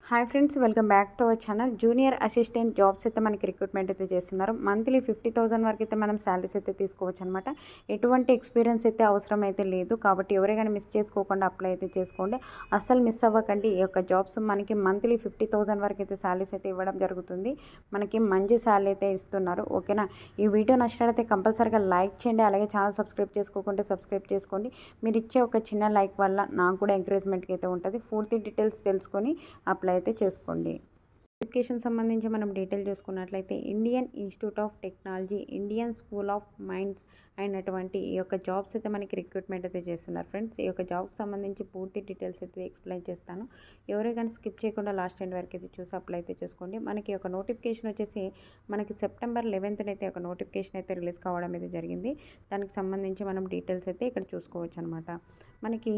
Hi friends, welcome back to our channel. Junior assistant jobs అయితే మనకి recruitment అయితే చేస్తున్నారు. మంత్లీ 50,000 వరకు అయితే మనం శాలరీస్ అయితే తీసుకోవచ్చు అనమాట. ఎటువంటి ఎక్స్పీరియన్స్ అయితే అవసరం అయితే లేదు. కాబట్టి ఎవరైనా మిస్ చేసుకోకుండా అప్లై అయితే చేసుకోండి. అస్సలు మిస్ అవ్వకండి. ఈ యొక్క జాబ్స్ మనకి మంత్లీ 50,000 వరకు అయితే శాలరీస్ అయితే ఇవ్వడం జరుగుతుంది. మనకి మంచి శాలరీ అయితే ఇస్తున్నారు. ఓకేనా, ఈ వీడియో నచ్చినట్లయితే కంపల్సరీగా లైక్ చేయండి. అలాగే ఛానల్ సబ్స్క్రైబ్ చేసుకోకుంటే సబ్స్క్రైబ్ చేసుకోండి. మీరు ఇచ్చే ఒక చిన్న లైక్ వల్ల నాకు కూడా ఎంకరేజ్మెంట్గా అయితే ఉంటుంది. పూర్తి డీటెయిల్స్ తెలుసుకొని అప్లై అయితే చేసుకోండి. ఎడ్యుకేషన్ సంబంధించి మనం డీటెయిల్ చూసుకున్నట్లయితే Indian institute of technology, Indian school of mines అయినటువంటి ఈ యొక్క జాబ్స్ అయితే మనకి రిక్రూట్మెంట్ అయితే చేస్తున్నారు. ఫ్రెండ్స్, ఈ యొక్క జాబ్కి సంబంధించి పూర్తి డీటెయిల్స్ అయితే ఎక్స్ప్లెయిన్ చేస్తాను. ఎవరే కానీ స్కిప్ చేయకుండా లాస్ట్ ఎండ్ వరకు అయితే చూసి అప్లై అయితే చేసుకోండి. మనకి ఒక నోటిఫికేషన్ వచ్చేసి మనకి సెప్టెంబర్ 11th అయితే ఒక నోటిఫికేషన్ అయితే రిలీజ్ కావడం అయితే జరిగింది. దానికి సంబంధించి మనం డీటెయిల్స్ అయితే ఇక్కడ చూసుకోవచ్చు అనమాట. మనకి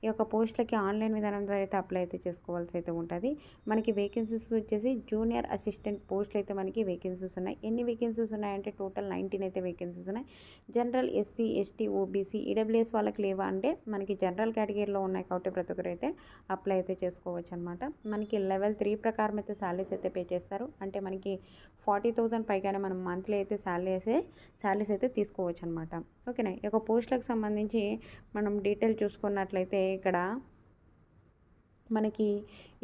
ఈ యొక్క పోస్టులకి ఆన్లైన్ విధానం ద్వారా అయితే అప్లై అయితే చేసుకోవాల్సి అయితే ఉంటుంది. మనకి వేకెన్సీస్ వచ్చేసి జూనియర్ అసిస్టెంట్ పోస్టులు అయితే మనకి వేకెన్సీస్ ఉన్నాయి. ఎన్ని వేకెన్సీస్ ఉన్నాయంటే టోటల్ 19 అయితే వేకెన్సీస్ ఉన్నాయి. General, SC, ST, OBC, EWS వాళ్ళకి లేవా అంటే మనకి జనరల్ కేటగిరీలో ఉన్నాయి. కాబట్టి ప్రతి ఒక్కరు అయితే అప్లై అయితే చేసుకోవచ్చు అనమాట. మనకి లెవెల్ 3 ప్రకారం అయితే శాలరీస్ అయితే పే చేస్తారు. అంటే మనకి 40,000 పైగానే మనం మంత్లీ అయితే శాలరీస్ అయితే తీసుకోవచ్చు అనమాట. ఓకేనా, ఈ యొక్క పోస్టులకు సంబంధించి మనం డీటెయిల్ చూసుకున్నట్లయితే ఇక్కడ మనకి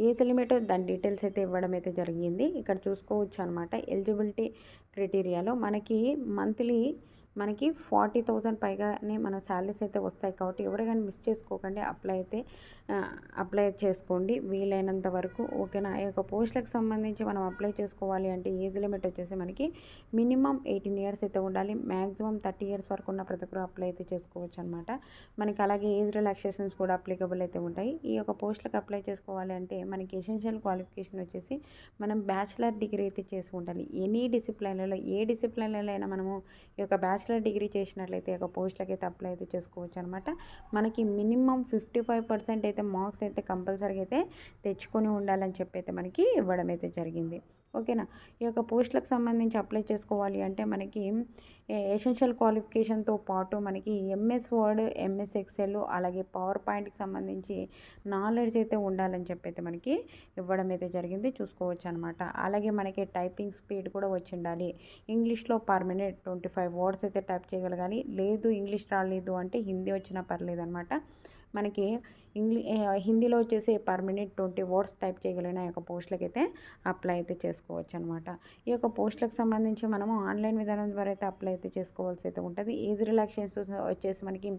ఏజ్ లిమిట్ దాని డీటెయిల్స్ అయితే ఇవ్వడం అయితే జరిగింది. ఇక్కడ చూసుకోవచ్చు అనమాట. ఎలిజిబిలిటీ క్రైటీరియాలో మనకి మంత్లీ 40,000 పైగానే మన శాలరీస్ అయితే వస్తాయి. కాబట్టి ఎవరైనా మిస్ చేసుకోకండి, అప్లై చేసుకోండి వీలైనంత వరకు. ఓకేనా, ఈ యొక్క పోస్టులకు సంబంధించి మనం అప్లై చేసుకోవాలి అంటే ఏజ్ లిమిట్ వచ్చేసి మనకి మినిమం 18 ఇయర్స్ అయితే ఉండాలి. మ్యాక్సిమం 30 ఇయర్స్ వరకు ఉన్న ప్రతి ఒక్కరు అప్లై అయితే చేసుకోవచ్చు అనమాట. మనకి అలాగే ఏజ్ రిలాక్సేషన్స్ కూడా అప్లికబుల్ అయితే ఉంటాయి. ఈ యొక్క పోస్టులకు అప్లై చేసుకోవాలి అంటే మనకి ఎసెన్షియల్ క్వాలిఫికేషన్ వచ్చేసి మనం బ్యాచిలర్ డిగ్రీ అయితే చేసి ఉండాలి. ఎనీ డిసిప్లైన్లలో, ఏ డిసిప్లైన్లలో అయినా మనము ఈ యొక్క బ్యాచిలర్ డిగ్రీ చేసినట్లయితే ఒక పోస్టులకి అయితే అప్లై అయితే చేసుకోవచ్చు అనమాట. మనకి మినిమం 55% అయితే మార్క్స్ అయితే కంపల్సరీగా అయితే తెచ్చుకొని ఉండాలని చెప్పి అయితే మనకి ఇవ్వడం అయితే జరిగింది. ఓకేనా, ఈ యొక్క పోస్టులకు సంబంధించి అప్లై చేసుకోవాలి అంటే మనకి ఎసెన్షియల్ క్వాలిఫికేషన్తో పాటు మనకి ఎంఎస్ వర్డ్, ఎంఎస్ ఎక్సెల్, అలాగే పవర్ పాయింట్కి సంబంధించి నాలెడ్జ్ అయితే ఉండాలని చెప్పి అయితే మనకి ఇవ్వడం అయితే జరిగింది. చూసుకోవచ్చు అనమాట. అలాగే మనకి టైపింగ్ స్పీడ్ కూడా వచ్చి ఉండాలి. ఇంగ్లీష్లో పర్ మినిట్ 25 వర్డ్స్ అయితే టైప్ చేయగలగాలి. లేదు ఇంగ్లీష్ రాలేదు అంటే హిందీ వచ్చినా పర్లేదు అనమాట. మనకి హిందీలో వచ్చేసి పర్ మినిట్ 20 వర్డ్స్ టైప్ చేయగలిగిన ఈ యొక్క పోస్టులకి అయితే అప్లై అయితే చేసుకోవచ్చు అనమాట. ఈ యొక్క పోస్టులకు సంబంధించి మనము ఆన్లైన్ విధానం ద్వారా అయితే అప్లై అయితే చేసుకోవాల్సి అయితే ఉంటుంది. ఏజ్ రిలాక్సేషన్స్ వచ్చేసి మనకి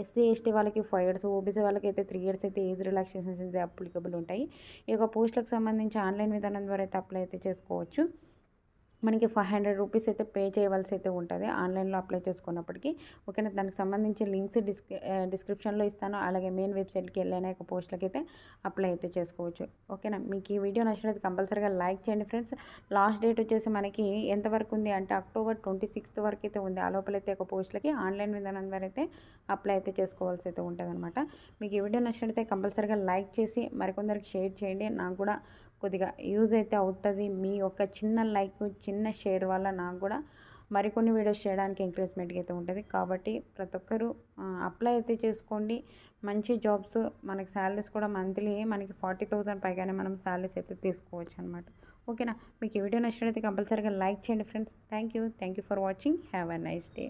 ఎస్సీ, ఎస్టీ వాళ్ళకి 5 years, ఓబీసీ వాళ్ళకి అయితే 3 years అయితే ఏజ్ రిలాక్సేషన్స్ అయితే అప్లికబుల్ ఉంటాయి. ఈ యొక్క పోస్టులకు సంబంధించి ఆన్లైన్ విధానం ద్వారా అయితే అప్లై అయితే చేసుకోవచ్చు. మనకి 500 రూపీస్ అయితే పే చేయవలసి అయితే ఉంటుంది ఆన్లైన్లో అప్లై చేసుకున్నప్పటికీ. ఓకేనా, దానికి సంబంధించి లింక్స్ డిస్క్రిప్షన్లో ఇస్తాను. అలాగే మెయిన్ వెబ్సైట్కి వెళ్ళైనా ఒక పోస్టులకి అయితే అప్లై అయితే చేసుకోవచ్చు. ఓకేనా, మీకు ఈ వీడియో నచ్చినట్లయితే కంపల్సరీగా లైక్ చేయండి ఫ్రెండ్స్. లాస్ట్ డేట్ వచ్చేసి మనకి ఎంతవరకు ఉంది అంటే అక్టోబర్ 26th వరకు అయితే ఉంది. ఆ లోపలైతే ఒక పోస్టులకి ఆన్లైన్ విధానం ద్వారా అయితే అప్లై అయితే చేసుకోవాల్సి అయితే ఉంటుంది అనమాట. మీకు ఈ వీడియో నచ్చినట్లయితే కంపల్సరీగా లైక్ చేసి మరికొందరికి షేర్ చేయండి. నాకు కూడా కొద్దిగా యూజ్ అయితే అవుతుంది. మీ యొక్క చిన్న లైక్, చిన్న షేర్ వల్ల నాకు కూడా మరికొన్ని వీడియోస్ చేయడానికి ఎంకరేజ్మెంట్గా అయితే ఉంటుంది. కాబట్టి ప్రతి ఒక్కరూ అప్లై అయితే చేసుకోండి. మంచి జాబ్స్, మనకి శాలరీస్ కూడా మంత్లీ మనకి 40,000 పైగానే మనం శాలరీస్ అయితే తీసుకోవచ్చు అనమాట. ఓకేనా, మీకు ఈ వీడియో నచ్చినట్లయితే కంపల్సరీగా లైక్ చేయండి friends. Thank you for watching. Have a nice day.